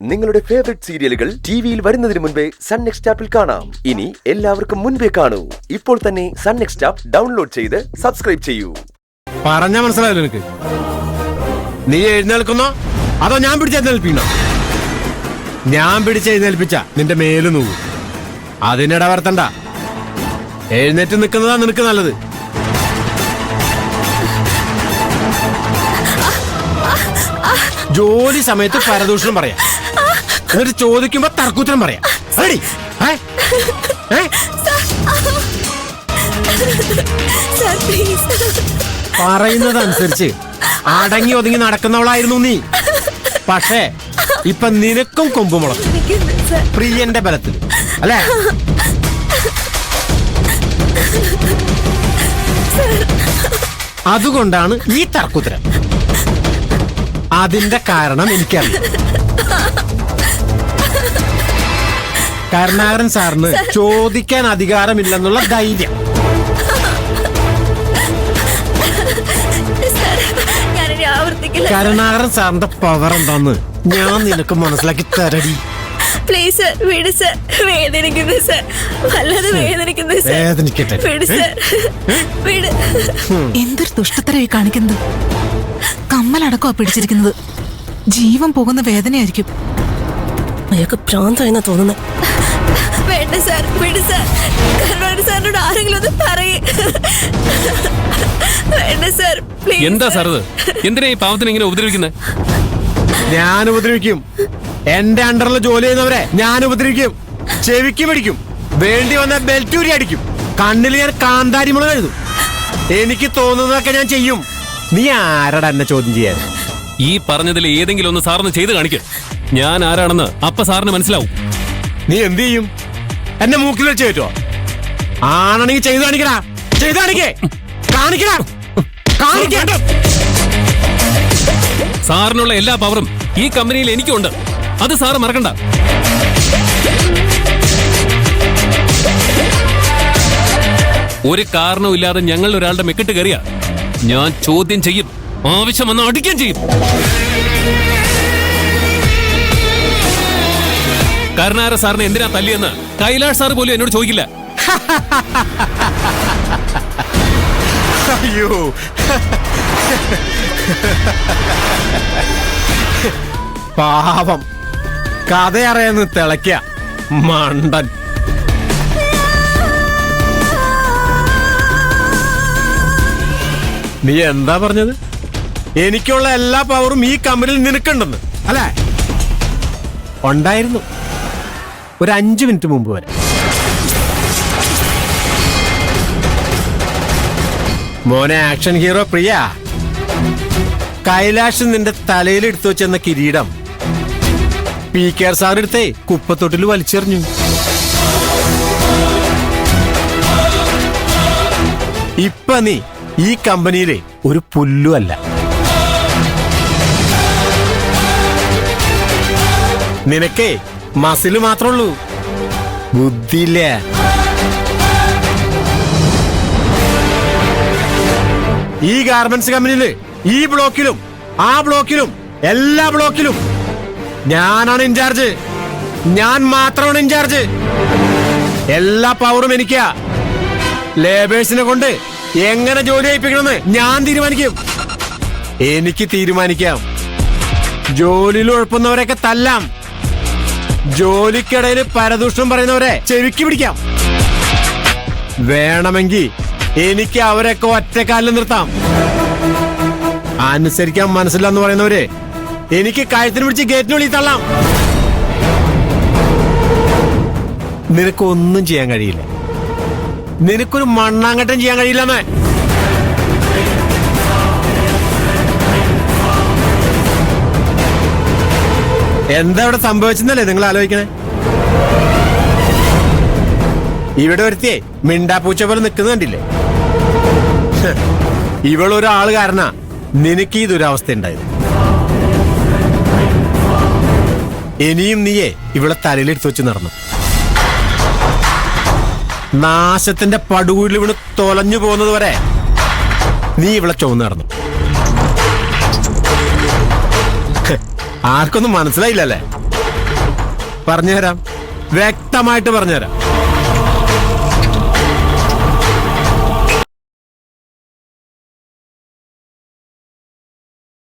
നിങ്ങളുടെ ഫേവറേറ്റ് സീരിയലുകൾ ടിവിയിൽ വരുന്നതിന് മുൻപേ സൺ നെക്സ്റ്റ് ആപ്പിൽ കാണാം. ഇനി എല്ലാവർക്കും മുൻപേ കാണൂ. ഇപ്പോൾ തന്നെ സൺ നെക്സ്റ്റ് ആപ്പ് ഡൗൺലോഡ് ചെയ്ത് സബ്സ്ക്രൈബ് ചെയ്യൂ. പറഞ്ഞ മനസ്സിലായല്ലോ എനിക്ക്. നീ എഴുന്നേൽക്കുന്നോ അതോ ഞാൻ പിടിച്ചെഴുന്നേൽപ്പിക്കണോ? ഞാൻ പിടിച്ചെഴുന്നേൽപ്പിച്ച നിന്റെ മേല് നോവും. അതിനിട വരുത്തണ്ട. എഴുന്നേറ്റ് നിൽക്കുന്നതാ നിനക്ക് നല്ലത്. ജോലി സമയത്ത് പരദൂഷണം പറയാം, എന്നിട്ട് ചോദിക്കുമ്പോ തർക്കുത്തരം പറയാം. പറയുന്നതനുസരിച്ച് അടങ്ങി ഒതുങ്ങി നടക്കുന്നവളായിരുന്നു നീ. പക്ഷേ ഇപ്പൊ നിനക്കും കൊമ്പ് മുളക്കും, പ്രിയന്റെ ബലത്തിൽ അല്ലേ? അതുകൊണ്ടാണ് ഈ തർക്കുത്തരം. അതിന്റെ കാരണം എനിക്കറിയാം. കരുണാകരൻ സാറിന് ചോദിക്കാൻ അധികാരമില്ലെന്നുള്ള ധൈര്യം. കരുണാകരൻ സാറിന്റെ പവർ എന്താന്ന് ഞാൻ നിനക്ക് മനസ്സിലാക്കി തരടി. പ്ലീസ് വിട് സർ, വേദനിക്കുന്നു സർ, വല്ലാതെ വേദനിക്കുന്നു സർ. വേദനിക്കട്ടെ. വിട് സർ, വിട്. എന്തൊരു ദുഷ്ടത്തരമായി കാണിക്കുന്നത്. കമ്മലടക്കമാ പിടിച്ചിരിക്കുന്നത്. ജീവൻ പോകുന്ന വേദനയായിരിക്കും. അയാൾക്ക് ഭ്രാന്തായെന്നാ തോന്നുന്നത്. വേണ്ട സർ, വിട് സർ. കരുണാകരൻ സാറിനോട് ആരെങ്കിലും ഒന്ന് പറയേ. വേണ്ട സർ, പ്ലീസ്. എന്താ സാർ ഇത്? എന്തിനാ ഈ പാവത്തിന് ഇങ്ങനെ ഉപദ്രവിക്കുന്നത്? ഞാൻ ഉപദ്രവിക്കും. എന്റെ അണ്ടറിൽ ജോലി ചെയ്യുന്നവരെ ഞാൻ ഉപദ്രവിക്കും. ചെവിക്ക് പിടിക്കും, വേണ്ടി വന്ന ബെൽറ്റൂരി അടിക്കും, കണ്ണിൽ ഞാൻ കാന്താരി മുളക് എഴുതും. എനിക്ക് തോന്നുന്നതൊക്കെ ഞാൻ ചെയ്യും. നീ ആരടാ എന്നെ ചോദ്യം ചെയ്യാൻ? ഈ പറഞ്ഞതിൽ ഏതെങ്കിലും ഒന്ന് സാറിന് ചെയ്ത് കാണിക്കും. ഞാൻ ആരാണെന്ന് അപ്പ സാറിന് മനസ്സിലാവും. നീ എന്ത് ചെയ്യും? എന്നെ മൂക്കിൽ വെച്ച് കയറ്റോ? ആണെങ്കിൽ ചെയ്തു കാണിക്കടാ. ചെയ്തു കാണിക്കേ. കാണിക്കടാ. കാണിക്കണ്ട. സാറിനുള്ള എല്ലാ പവറും ഈ കമ്പനിയിൽ എനിക്കുണ്ട്. അത് സാറ് മറക്കണ്ട. ഒരു കാരണവും ഇല്ലാതെ ഞങ്ങൾ ഒരാളുടെ മെക്കിട്ട് കയറിയ ഞാൻ ചോദ്യം ചെയ്യും, ആവശ്യം വന്ന് അടിക്കുകയും ചെയ്യും. കരുണാകരൻ സാറിനെ എന്തിനാ തല്ലിയെന്ന് കൈലാഷ് സാറ് പോലും എന്നോട് ചോദിക്കില്ല. അയ്യോ, പാവം കഥയറിയാന്ന് തിളയ്ക്ക മണ്ടൻ. നീ എന്താ പറഞ്ഞത്? എനിക്കുള്ള എല്ലാ പവറും ഈ കമ്പനിയിൽ നിനക്കുണ്ടെന്ന് അല്ലേ? ഉണ്ടായിരുന്നു ഒരു 5 മിനിറ്റ് മുമ്പ് വരെ. മോനെ ആക്ഷൻ ഹീറോ പ്രിയ, കൈലാഷ് നിന്റെ തലയിൽ എടുത്തു വെച്ചെന്ന കിരീടം PK സാർ എടുത്തേ കുപ്പത്തൊട്ടിൽ വലിച്ചെറിഞ്ഞു. ഇപ്പൊ നീ ഈ കമ്പനിയിലെ ഒരു പുല്ലു അല്ല. നിനക്കേ മസില് മാത്രമുള്ളൂ, ബുദ്ധിയില്ല. ഈ ഗാർമെന്റ്സ് കമ്പനിയില് ഈ ബ്ലോക്കിലും ആ ബ്ലോക്കിലും എല്ലാ ബ്ലോക്കിലും ഞാനാണ് ഇൻചാർജ്. ഞാൻ മാത്രമാണ് ഇൻചാർജ്. എല്ലാ പവറും എനിക്കാ. ലേബേഴ്സിനെ കൊണ്ട് എങ്ങനെ ജോലി ചെയ്യിപ്പിക്കണമെന്ന് ഞാൻ തീരുമാനിക്കും. എനിക്ക് തീരുമാനിക്കാം. ജോലിയിൽ ഉഴപ്പുന്നവരെയൊക്കെ തല്ലാം. ജോലിക്കിടയിൽ പരദൂഷണം പറയുന്നവരെ ചെവിക്ക് പിടിക്കാം. വേണമെങ്കിൽ എനിക്ക് അവരൊക്കെ ഒറ്റക്കാലിൽ നിർത്താം. അനുസരിക്കാൻ മനസ്സില്ലെന്ന് പറയുന്നവര് എനിക്ക് കഴുത്തിന് പിടിച്ച് ഗേറ്റിനുള്ളിൽ തള്ളാം. നിനക്കൊന്നും ചെയ്യാൻ കഴിയില്ല. നിനക്കൊരു മണ്ണാങ്കട്ടം ചെയ്യാൻ കഴിയില്ലെന്ന്. എന്താ ഇവിടെ സംഭവിച്ചെന്നല്ലേ നിങ്ങൾ ആലോചിക്കണേ? ഇവിടെ ഒരുത്തിയെ മിണ്ടാപ്പൂച്ച പോലെ നിൽക്കുന്നത് കണ്ടില്ലേ? ഇവളൊരാള് കാരണ നിനക്ക് ഈ ദുരവസ്ഥ ഉണ്ടായത്. ഇനിയും നീയെ ഇവിടെ തലയിലെടുത്ത് വെച്ച് നടന്നു. നാശത്തിന്റെ പടുകൂരിൽ വീണ് തൊലഞ്ഞു പോകുന്നത് വരെ നീ ഇവിടെ ചുവന്ന് നടന്നു. ആർക്കൊന്നും മനസ്സിലായില്ലല്ലേ? പറഞ്ഞുതരാം, വ്യക്തമായിട്ട് പറഞ്ഞുതരാം.